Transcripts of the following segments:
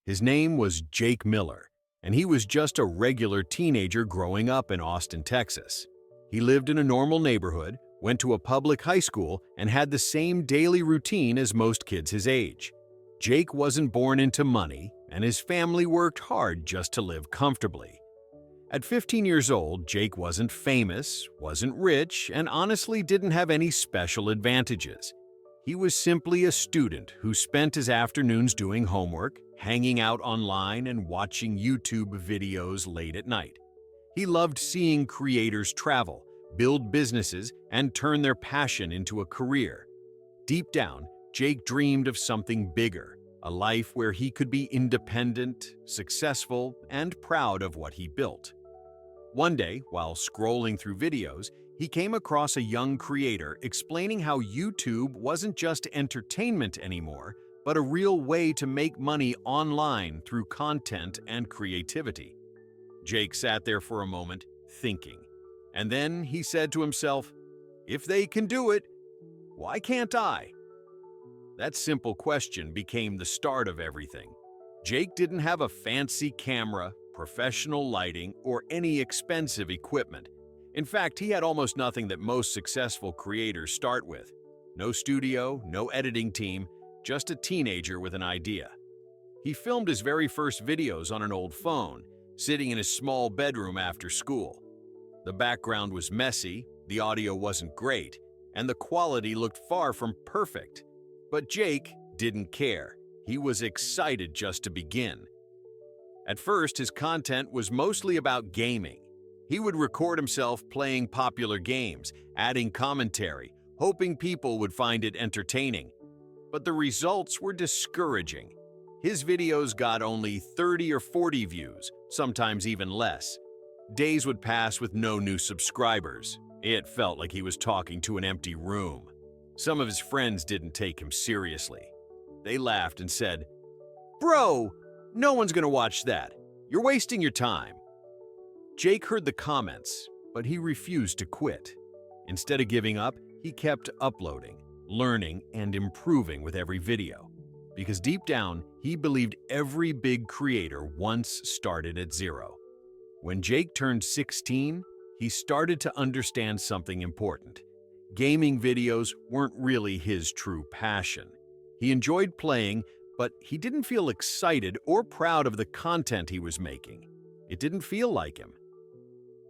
His name was Jake Miller, and he was just a regular teenager growing up in Austin, Texas. He lived in a normal neighborhood, went to a public high school, and had the same daily routine as most kids his age. Jake wasn't born into money, and his family worked hard just to live comfortably. At 15 years old, Jake wasn't famous, wasn't rich, and honestly didn't have any special advantages. He was simply a student who spent his afternoons doing homework, hanging out online, and watching YouTube videos late at night. He loved seeing creators travel, build businesses, and turn their passion into a career. Deep down, Jake dreamed of something bigger, a life where he could be independent, successful, and proud of what he built. One day, while scrolling through videos, he came across a young creator explaining how YouTube wasn't just entertainment anymore, but a real way to make money online through content and creativity. Jake sat there for a moment, thinking, and then he said to himself, "If they can do it, why can't I?" That simple question became the start of everything. Jake didn't have a fancy camera, professional lighting, or any expensive equipment. In fact, he had almost nothing that most successful creators start with. No studio, no editing team, just a teenager with an idea. He filmed his very first videos on an old phone, sitting in his small bedroom after school. The background was messy, the audio wasn't great, and the quality looked far from perfect. But Jake didn't care. He was excited just to begin. At first, his content was mostly about gaming. He would record himself playing popular games, adding commentary, hoping people would find it entertaining. But the results were discouraging. His videos got only 30 or 40 views, sometimes even less. Days would pass with no new subscribers. It felt like he was talking to an empty room. Some of his friends didn't take him seriously. They laughed and said, "Bro, no one's gonna watch that. You're wasting your time." Jake heard the comments, but he refused to quit. Instead of giving up, he kept uploading, learning, and improving with every video. Because deep down, he believed every big creator once started at zero. When Jake turned 16, he started to understand something important. Gaming videos weren't really his true passion. He enjoyed playing, but he didn't feel excited or proud of the content he was making. It didn't feel like him.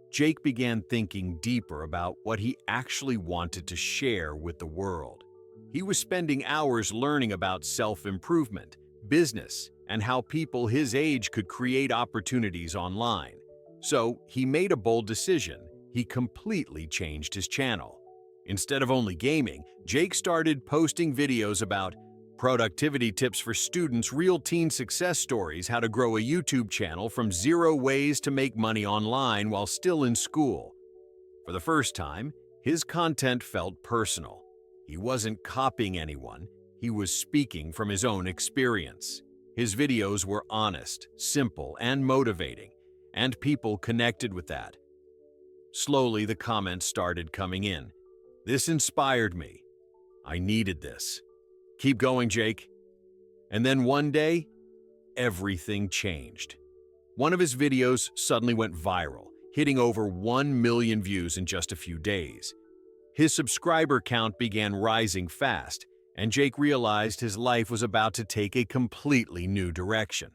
Jake began thinking deeper about what he actually wanted to share with the world. He was spending hours learning about self-improvement, business, and how people his age could create opportunities online. So he made a bold decision. He completely changed his channel. Instead of only gaming, Jake started posting videos about productivity tips for students, real teen success stories, how to grow a YouTube channel from zero, ways to make money online while still in school. For the first time, his content felt personal. He wasn't copying anyone, he was speaking from his own experience. His videos were honest, simple, and motivating, and people connected with that. Slowly, the comments started coming in. "This inspired me. I needed this. Keep going, Jake." And then one day, everything changed. One of his videos suddenly went viral, hitting over 1 million views in just a few days. His subscriber count began rising fast, and Jake realized his life was about to take a completely new direction.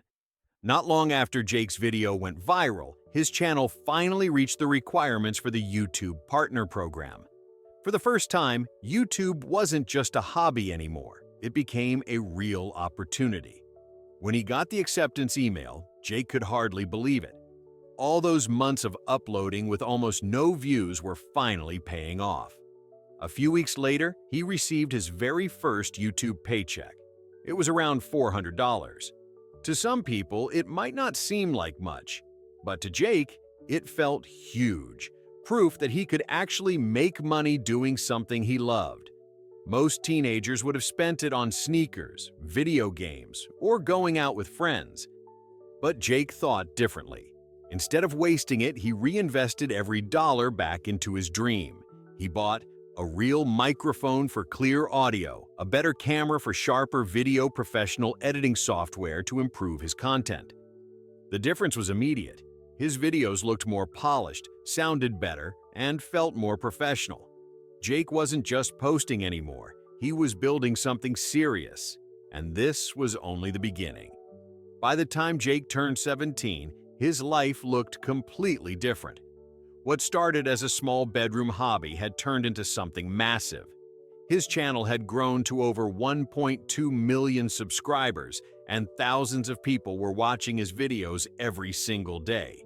Not long after Jake's video went viral, his channel finally reached the requirements for the YouTube Partner Program. For the first time, YouTube wasn't just a hobby anymore. It became a real opportunity. When he got the acceptance email, Jake could hardly believe it. All those months of uploading with almost no views were finally paying off. A few weeks later, he received his very first YouTube paycheck. It was around $400. To some people, it might not seem like much, but to Jake, it felt huge. Proof that he could actually make money doing something he loved. Most teenagers would have spent it on sneakers, video games, or going out with friends. But Jake thought differently. Instead of wasting it, he reinvested every dollar back into his dream. He bought A real microphone for clear audio, a better camera for sharper video, professional editing software to improve his content. The difference was immediate. His videos looked more polished, sounded better, and felt more professional. Jake wasn't just posting anymore, he was building something serious, and this was only the beginning. By the time Jake turned 17, his life looked completely different. What started as a small bedroom hobby had turned into something massive. His channel had grown to over 1.2 million subscribers, and thousands of people were watching his videos every single day.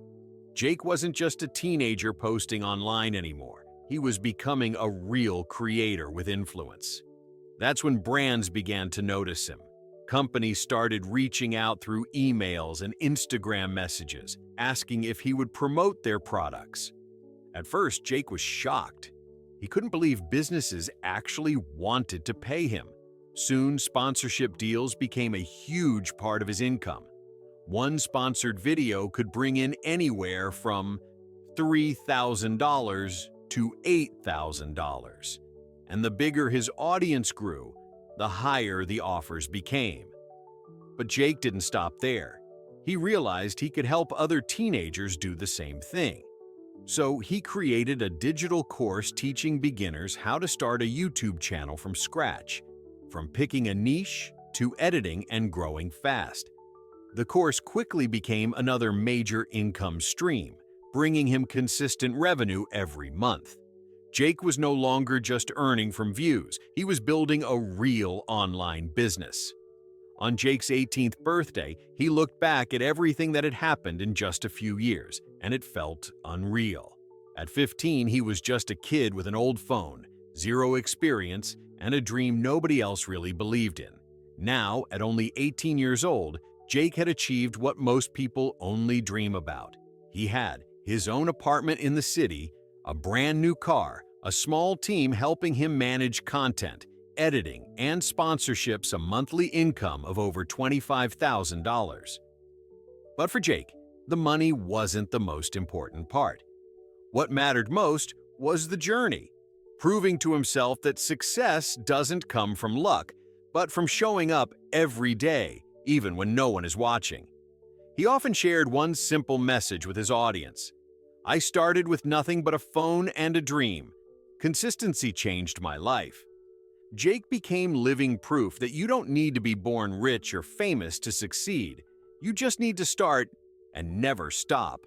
Jake wasn't just a teenager posting online anymore. He was becoming a real creator with influence. That's when brands began to notice him. Companies started reaching out through emails and Instagram messages, asking if he would promote their products. At first, Jake was shocked. He couldn't believe businesses actually wanted to pay him. Soon, sponsorship deals became a huge part of his income. One sponsored video could bring in anywhere from $3,000 to $8,000. And the bigger his audience grew, the higher the offers became. But Jake didn't stop there. He realized he could help other teenagers do the same thing. So he created a digital course teaching beginners how to start a YouTube channel from scratch, from picking a niche to editing and growing fast. The course quickly became another major income stream, bringing him consistent revenue every month. Jake was no longer just earning from views, he was building a real online business. On Jake's 18th birthday, he looked back at everything that had happened in just a few years, and it felt unreal. At 15, he was just a kid with an old phone, zero experience, and a dream nobody else really believed in. Now, at only 18 years old, Jake had achieved what most people only dream about. He had his own apartment in the city, a brand new car, a small team helping him manage content, editing, and sponsorships, a monthly income of over $25,000. But for Jake, the money wasn't the most important part. What mattered most was the journey, proving to himself that success doesn't come from luck, but from showing up every day, even when no one is watching. He often shared one simple message with his audience. "I started with nothing but a phone and a dream. Consistency changed my life." Jake became living proof that you don't need to be born rich or famous to succeed. You just need to start and never stop.